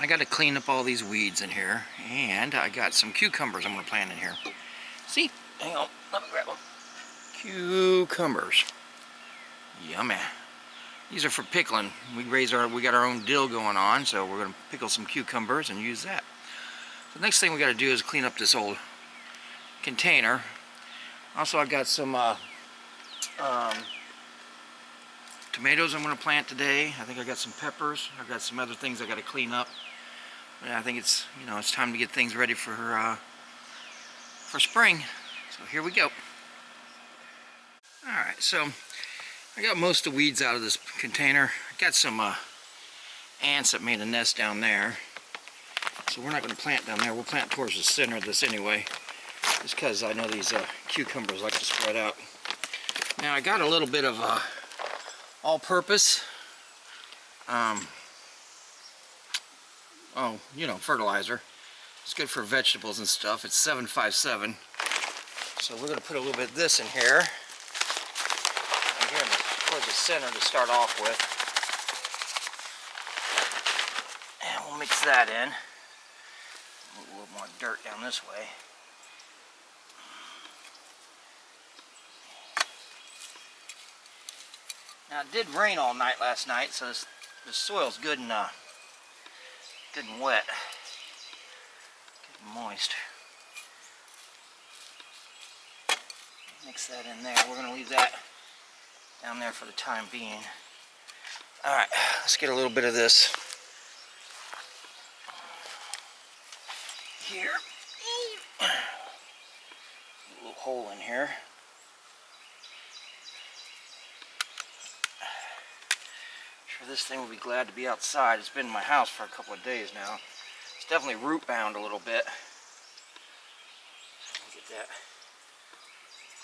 I got to clean up all these weeds in here, and I got some cucumbers I'm going to plant in here. See? Hang on, let me grab them. Cucumbers. Yummy. These are for pickling. We got our own dill going on, so we're going to pickle some cucumbers and use that. The next thing we got to do is clean up this old container. Also, I got some tomatoes I'm going to plant today. I think I got some peppers. I've got some other things I got to clean up. But I think it's, you know, it's time to get things ready for spring. So here we go. All right, so I got most of the weeds out of this container. I got some ants that made a nest down there. So we're not going to plant down there. We'll plant towards the center of this anyway, just because I know these cucumbers like to spread out. Now I got a little bit of all-purpose, fertilizer. It's good for vegetables and stuff. It's 757. So we're going to put a little bit of this in here. And here towards the center to start off with. And we'll mix that in. A little more dirt down this way. Now it did rain all night last night, so the soil's good and wet, good and moist. Mix that in there. We're going to leave that down there for the time being. All right, let's get a little bit of this here. A little hole in here. Sure, this thing will be glad to be outside. It's been in my house for a couple of days now. It's definitely root bound a little bit. So get that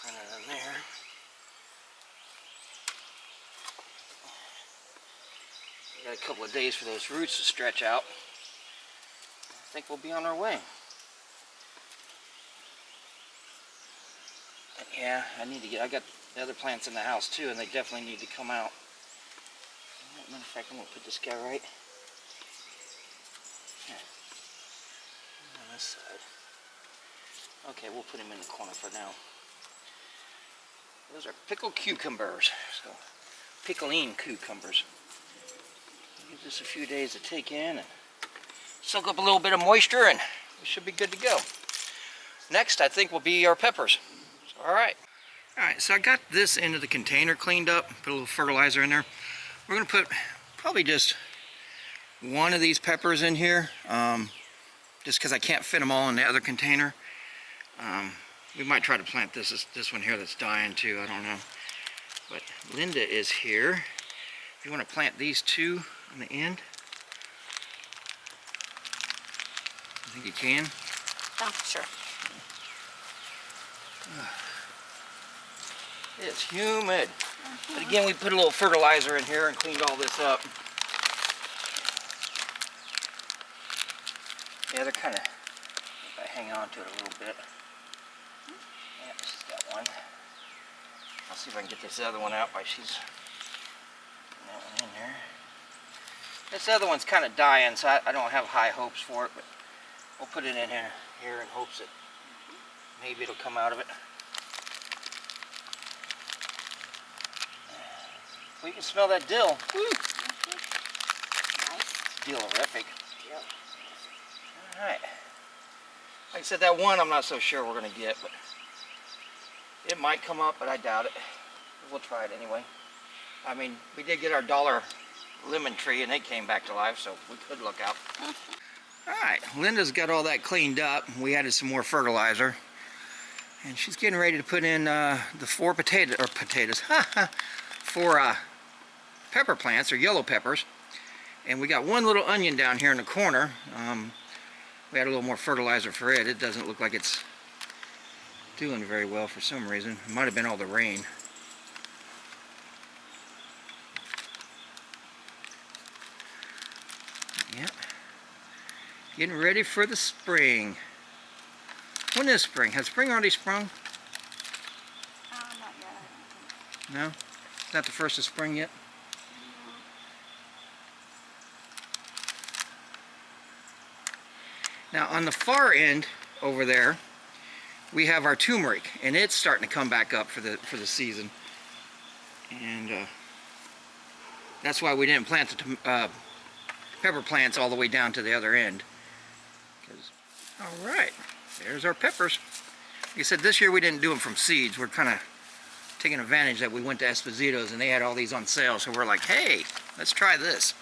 printed in there. We got a couple of days for those roots to stretch out. I think we'll be on our way. But yeah, I got the other plants in the house too, and they definitely need to come out. Matter of fact, I'm going to put this guy right here on this side. Okay, we'll put him in the corner for now. Those are pickled cucumbers. So, pickling cucumbers. Give this a few days to take in and soak up a little bit of moisture, and we should be good to go. Next, I think, will be our peppers. So, all right, so I got this into the container cleaned up, put a little fertilizer in there. We're going to put probably just one of these peppers in here, just because I can't fit them all in the other container. We might try to plant this one here that's dying too, I don't know. But Linda is here. If you want to plant these two on the end, I think you can. Oh, sure. It's humid. But again, we put a little fertilizer in here and cleaned all this up. Yeah, they're kind of, if I hang on to it a little bit. Yeah, she's got one. I'll see if I can get this other one out while she's putting that one in there. This other one's kind of dying, so I don't have high hopes for it, but we'll put it in here in hopes that maybe it'll come out of it. Well, you can smell that dill. Woo. Nice. Dill-erific. Yep. Alright. Like I said, that one I'm not so sure we're going to get, but it might come up, but I doubt it. We'll try it anyway. I mean, we did get our $1 lemon tree, and it came back to life, so we could look out. Alright, Linda's got all that cleaned up. We added some more fertilizer. And she's getting ready to put in the four pepper plants, or yellow peppers. And we got one little onion down here in the corner. We had a little more fertilizer for it. It doesn't look like it's doing very well for some reason. It might have been all the rain. Yeah. Getting ready for the spring. When is spring? Has spring already sprung? Not yet. No? It's not the first of spring yet? Now on the far end over there, we have our turmeric, and it's starting to come back up for the season. And that's why we didn't plant the pepper plants all the way down to the other end. All right, there's our peppers. Like I said, this year we didn't do them from seeds. We're kind of taking advantage that we went to Esposito's and they had all these on sale, so we're like, hey, let's try this.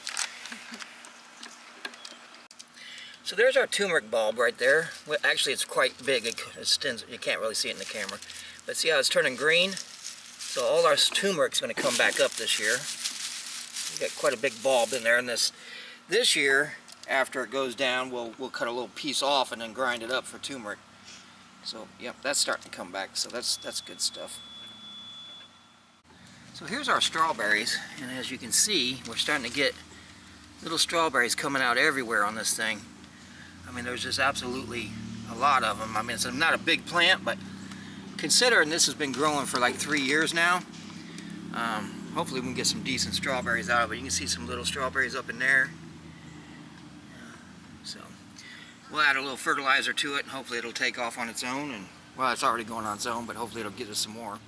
So there's our turmeric bulb right there. Well, actually, it's quite big. It extends. You can't really see it in the camera. But see how it's turning green? So all our turmeric's going to come back up this year. We got quite a big bulb in there, and this year, after it goes down, we'll cut a little piece off and then grind it up for turmeric. So yep, that's starting to come back. So that's good stuff. So here's our strawberries, and as you can see, we're starting to get little strawberries coming out everywhere on this thing. I mean, there's just absolutely a lot of them. I mean, it's not a big plant, but considering this has been growing for like 3 years now, hopefully we can get some decent strawberries out of it. You can see some little strawberries up in there. So we'll add a little fertilizer to it, and hopefully it'll take off on its own. And well, it's already going on its own, but hopefully it'll get us some more.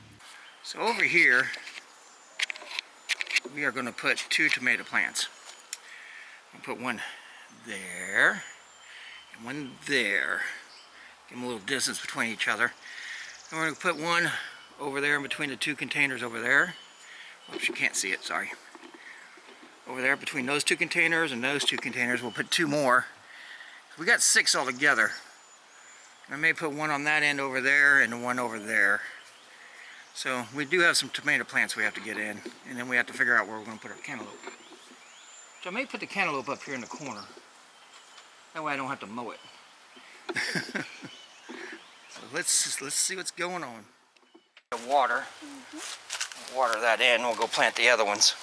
So over here, we are going to put 2 tomato plants. I'll put one there and one there. Give them a little distance between each other. And we're going to put one over there in between the 2 containers over there. Oops, you can't see it, sorry. Over there between those 2 containers and those 2 containers, we'll put 2 more. We got 6 altogether. I may put one on that end over there and one over there. So we do have some tomato plants we have to get in, and then we have to figure out where we're going to put our cantaloupe. So I may put the cantaloupe up here in the corner. That way I don't have to mow it. So let's see what's going on. The water. Water that in, we'll go plant the other ones.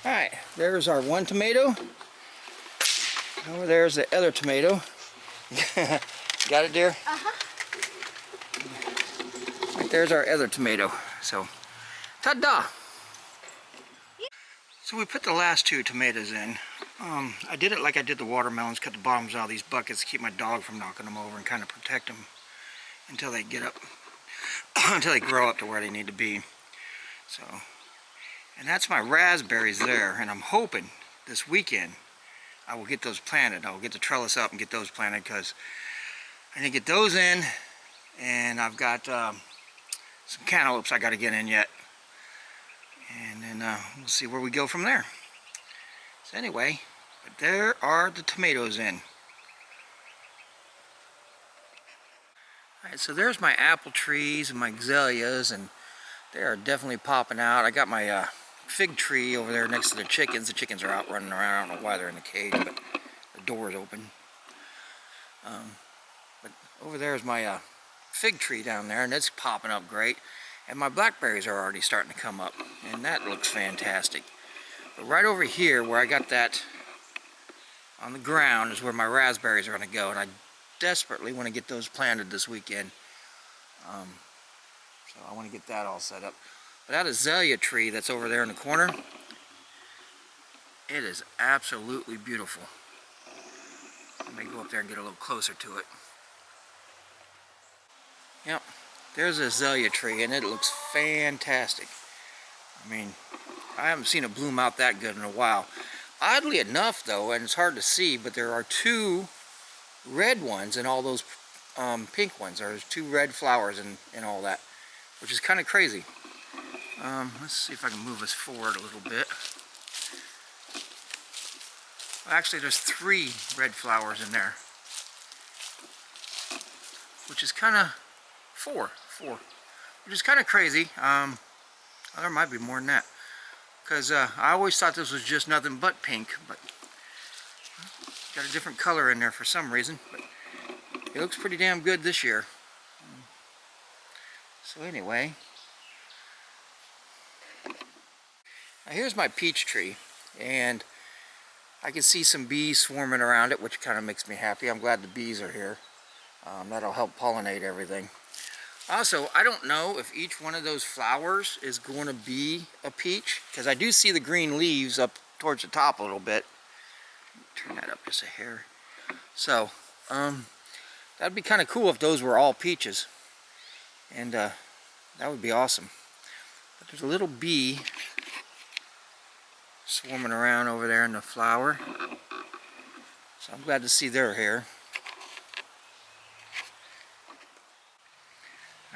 Alright, there's our one tomato. Over there's the other tomato. Got it, dear? Uh-huh. Right there's our other tomato. So, ta-da! So we put the last 2 tomatoes in. I did it like I did the watermelons, cut the bottoms out of these buckets to keep my dog from knocking them over and kind of protect them until they get up, until they grow up to where they need to be. So, and that's my raspberries there, and I'm hoping this weekend I will get those planted. I will get the trellis up and get those planted, because I need to get those in, and I've got some cantaloupes I got to get in yet. And then we'll see where we go from there. So anyway, but there are the tomatoes in. Alright, so there's my apple trees and my azaleas, and they are definitely popping out. I got my fig tree over there next to the chickens. The chickens are out running around. I don't know why they're in the cage, but the door is open. But over there is my fig tree down there, and it's popping up great. And my blackberries are already starting to come up, and that looks fantastic. But right over here, where I got that on the ground, is where my raspberries are going to go, and I desperately want to get those planted this weekend. So I want to get that all set up. But that azalea tree that's over there in the corner, it is absolutely beautiful. Let me go up there and get a little closer to it. Yep, there's a azalea tree, and it looks fantastic. I mean, I haven't seen it bloom out that good in a while. Oddly enough, though, and it's hard to see, but there are 2 red ones and all those pink ones. There's 2 red flowers and all that, which is kind of crazy. Let's see if I can move us forward a little bit. Well, actually, there's 3 red flowers in there, which is kind of 4, which is kind of crazy. There might be more than that, because I always thought this was just nothing but pink, but got a different color in there for some reason. But it looks pretty damn good this year. So anyway, now here's my peach tree, and I can see some bees swarming around it, which kind of makes me happy. I'm glad the bees are here. That'll help pollinate everything. Also, I don't know if each one of those flowers is going to be a peach, because I do see the green leaves up towards the top a little bit. Turn that up just a hair. So, That'd be kind of cool if those were all peaches, and that would be awesome. But there's a little bee swarming around over there in the flower, so I'm glad to see they're here.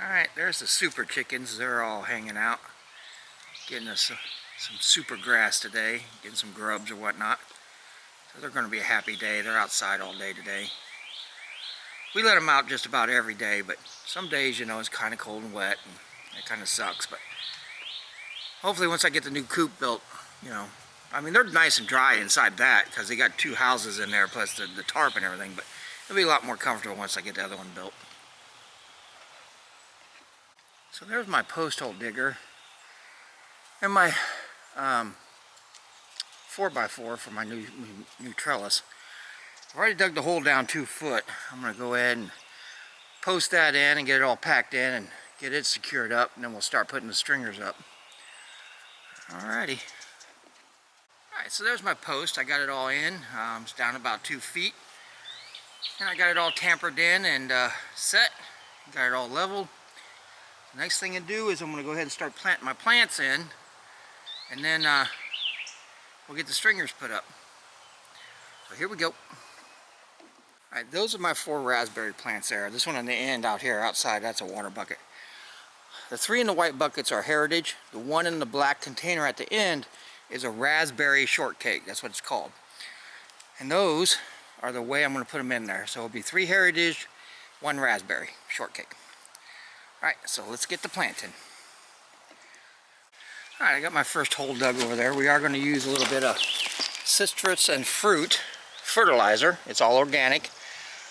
Alright, there's the super chickens. They're all hanging out, getting us some super grass today, getting some grubs or whatnot. So they're going to be a happy day. They're outside all day today. We let them out just about every day, but some days, you know, it's kind of cold and wet, and it kind of sucks. But hopefully once I get the new coop built, you know, I mean, they're nice and dry inside that because they got 2 houses in there plus the tarp and everything, but it'll be a lot more comfortable once I get the other one built. So there's my post hole digger and my 4x4 for my new trellis. I've already dug the hole down 2 foot. I'm going to go ahead and post that in and get it all packed in and get it secured up, and then we'll start putting the stringers up. Alrighty. Alright, so there's my post. I got it all in. It's down about 2 feet. And I got it all tampered in and set. Got it all leveled. The next thing to do is I'm going to go ahead and start planting my plants in, and then we'll get the stringers put up. So here we go. Alright, those are my 4 raspberry plants there. This one on the end out here outside, that's a water bucket. The 3 in the white buckets are heritage. The 1 in the black container at the end is a raspberry shortcake. That's what it's called. And those are the way I'm going to put them in there. So it'll be 3 heritage, 1 raspberry shortcake. Alright, so let's get the planting. Alright, I got my first hole dug over there. We are going to use a little bit of citrus and fruit fertilizer. It's all organic.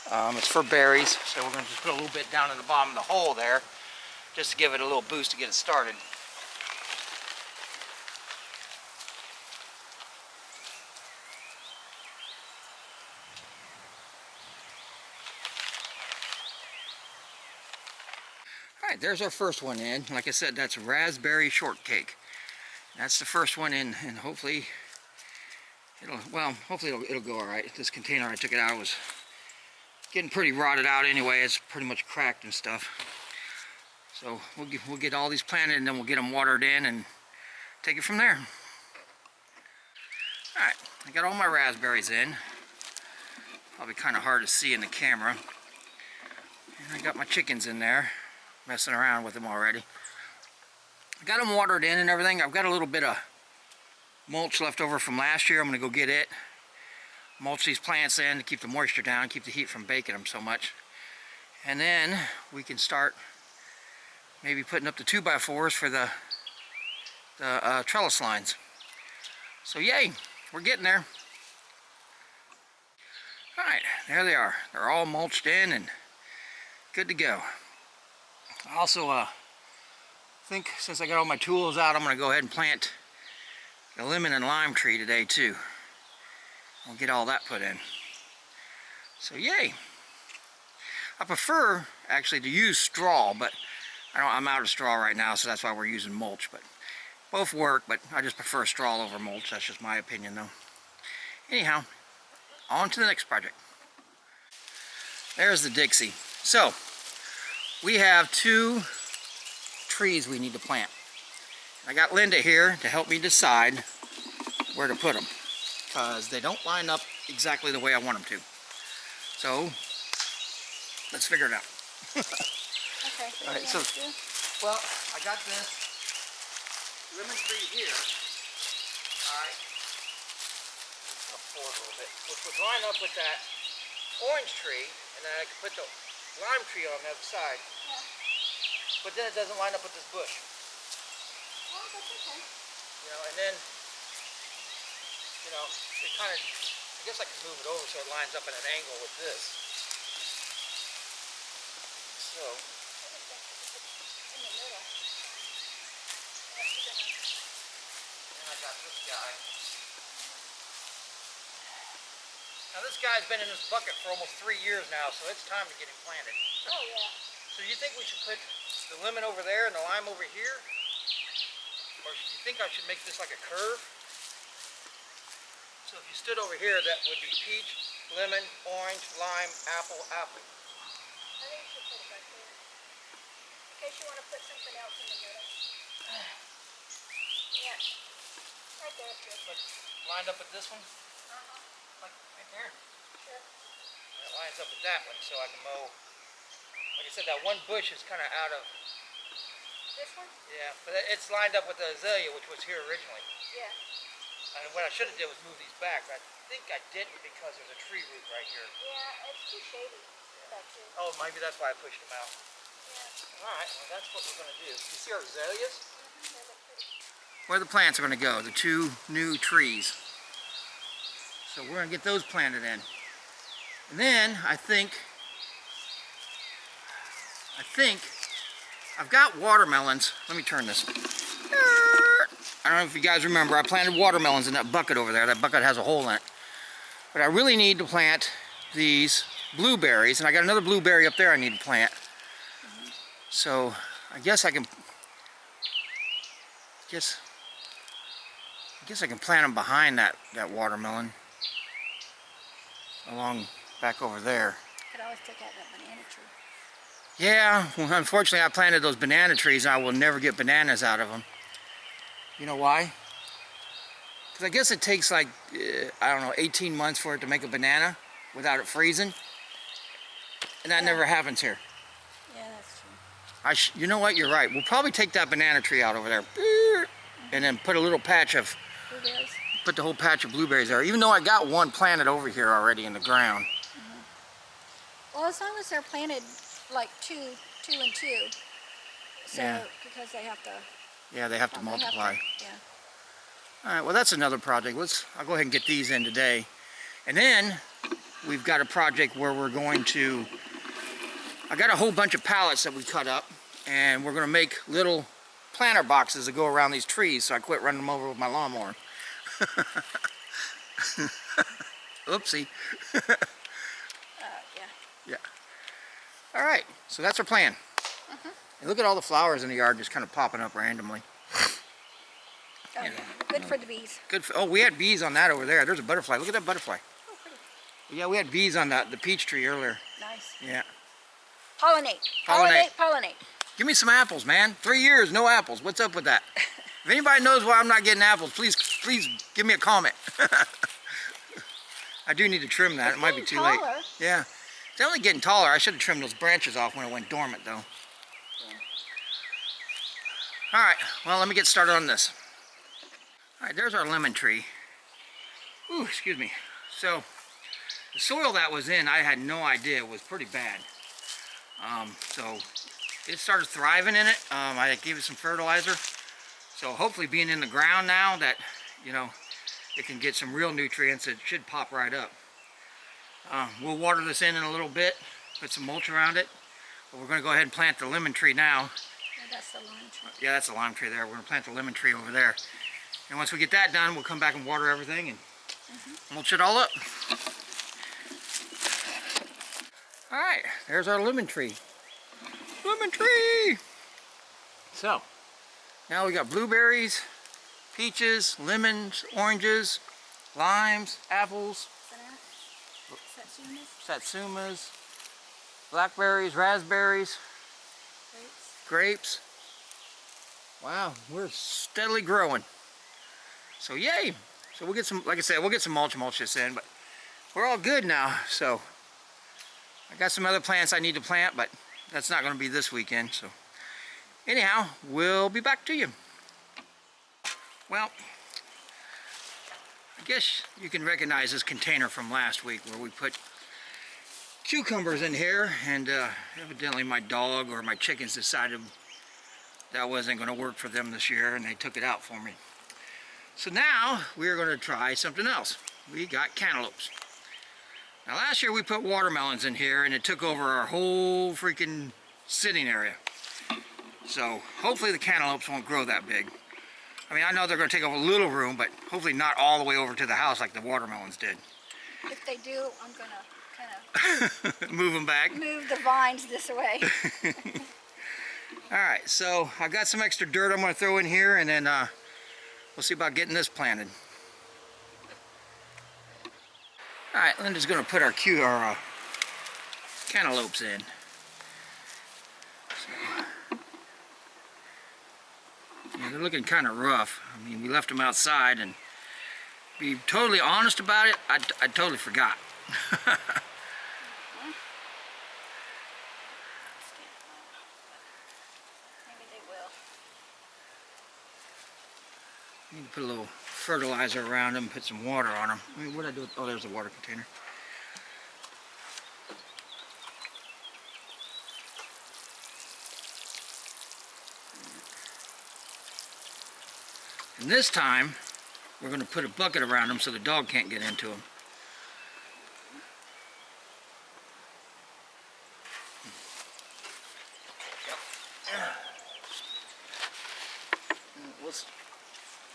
It's for berries, so we're going to just put a little bit down in the bottom of the hole there just to give it a little boost to get it started. Alright, there's our first one in. Like I said, that's raspberry shortcake. That's the first one in, and hopefully it'll go alright. This container I took it out was getting pretty rotted out anyway. It's pretty much cracked and stuff. So we'll get all these planted, and then we'll get them watered in and take it from there. Alright, I got all my raspberries in. Probably kind of hard to see in the camera. And I got my chickens in there, messing around with them already. I got them watered in and everything. I've got a little bit of mulch left over from last year. I'm going to go get it. Mulch these plants in to keep the moisture down, keep the heat from baking them so much. And then we can start maybe putting up the 2x4s for the trellis lines. So yay, we're getting there. Alright, there they are. They're all mulched in and good to go. I also think since I got all my tools out, I'm going to go ahead and plant a lemon and lime tree today too. We'll get all that put in. So yay. I prefer actually to use straw, but I'm out of straw right now, so that's why we're using mulch. But both work, but I just prefer straw over mulch. That's just my opinion though. Anyhow, on to the next project. There's the Dixie. So we have 2 trees we need to plant. I got Linda here to help me decide where to put them, because they don't line up exactly the way I want them to. So let's figure it out. Okay. Alright, so well, I got this lemon tree here. Alright. I'll pour it a little bit. Which would line up with that orange tree, and then I can put the lime tree on the other side. Yeah. But then it doesn't line up with this bush. Well, that's okay. You know, and then, you know, it kind of, I guess I can move it over so it lines up at an angle with this. So, In the middle. and I got this guy. Now this guy's been in this bucket for almost 3 years now, so it's time to get him planted. Oh, yeah. So you think we should put the lemon over there and the lime over here? Or do you think I should make this like a curve? So if you stood over here, that would be peach. lemon, orange, lime, apple, apple. I think you should put it back there. In case you want to put something else in the middle. Yeah. Right there is good. But lined up with this one, like right there. Sure. And it lines up with that one, so I can mow. Like I said, that one bush is kind of out of. This one? Yeah, but it's lined up with the azalea, which was here originally. Yeah. And what I should have did was move these back. I think I didn't because there's a tree root right here. Yeah, it's too shady back here. Oh, maybe that's why I pushed them out. Yeah. All right, well that's what we're going to do. You see our azaleas? They look pretty. Where the plants are going to go, the 2 new trees. So we're going to get those planted in. And then I think I've got watermelons. Let me turn this. I don't know if you guys remember, I planted watermelons in that bucket over there. That bucket has a hole in it. But I really need to plant these blueberries, and I got another blueberry up there I need to plant. So I guess I can plant them behind that watermelon, along back over there. Could always take out that banana tree. Yeah, well, unfortunately I planted those banana trees and I will never get bananas out of them. You know why? Because I guess it takes like, I don't know, 18 months for it to make a banana without it freezing. And that never happens here. Yeah, that's true. You know what, you're right. We'll probably take that banana tree out over there. And then put a little patch of, Blueberries. put the whole patch of blueberries there. Even though I got one planted over here already in the ground. Well, as long as they're planted like two and two. So, Yeah. because they have to. Yeah, they have to they have to- multiply. yeah. All right, well that's another project. I'll go ahead and get these in today. And then we've got a project where we're going to, I got a whole bunch of pallets that we cut up, and we're gonna make little planter boxes that go around these trees, so I quit running them over with my lawnmower. Oopsie. Yeah. Yeah. All right, so that's our plan. And look at all the flowers in the yard just kind of popping up randomly. Oh, yeah. Good for the bees. Good for, oh, we had bees on that over there. There's a butterfly. Look at that butterfly. Oh, pretty. Yeah, we had bees on the peach tree earlier. Nice. Yeah. Pollinate. Pollinate. Pollinate. Pollinate. Give me some apples, man. 3 years, no apples. What's up with that? If anybody knows why I'm not getting apples, please give me a comment. I do need to trim that. It might be too late. Taller. Yeah. It's only getting taller. I should have trimmed those branches off when it went dormant, though. All right, well, let me get started on this. All right, there's our lemon tree. Ooh, excuse me. So, the soil that was in, I had no idea, was pretty bad. So, it started thriving in it. I gave it some fertilizer. So, hopefully being in the ground now that, you know, it can get some real nutrients, it should pop right up. We'll water this in a little bit, put some mulch around it. But we're going to go ahead and plant the lemon tree now. Yeah, that's the lime tree. Yeah, that's the lime tree there. We're going to plant the lemon tree over there. And once we get that done, we'll come back and water everything and mulch it all up. All right, there's our lemon tree. Lemon tree! So, now we got blueberries, peaches, lemons, oranges, limes, apples, Satsumas. satsumas, blackberries, raspberries, Grapes. grapes. Wow, we're steadily growing. So yay! So we'll get some, like I said, we'll get some mulch this in, but we're all good now. So I got some other plants I need to plant, but that's not going to be this weekend. So anyhow, we'll be back to you. Well, I guess you can recognize this container from last week where we put cucumbers in here, and evidently my dog or my chickens decided that wasn't going to work for them this year, and they took it out for me. So now we're going to try something else. We got cantaloupes. Now last year we put watermelons in here, and it took over our whole freaking sitting area. So hopefully the cantaloupes won't grow that big. I mean, I know they're going to take over a little room, but hopefully not all the way over to the house like the watermelons did. If they do, I'm going to kind of Move them back. move the vines this way. Alright, so I've got some extra dirt I'm going to throw in here, and then we'll see about getting this planted. All right, Linda's going to put our cantaloupes in. Yeah, they're looking kind of rough. I mean, we left them outside, and to be totally honest about it, I totally forgot. Maybe they will. Need to put a little fertilizer around them, put some water on them. I mean, what did I do? Oh, there's the water container. And this time, we're going to put a bucket around them so the dog can't get into them.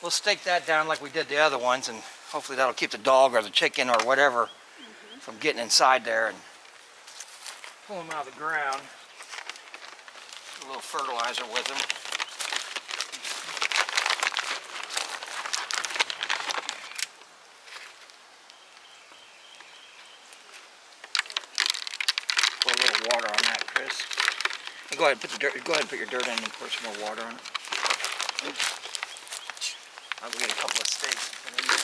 We'll stake that down like we did the other ones, and hopefully that'll keep the dog or the chicken or whatever from getting inside there and pull them out of the ground. A little fertilizer with them. Pour a little water on that, Chris. And go ahead and put the dirt. Go ahead and put your dirt in and pour some more water on it. I'll get a couple of stakes and put in there.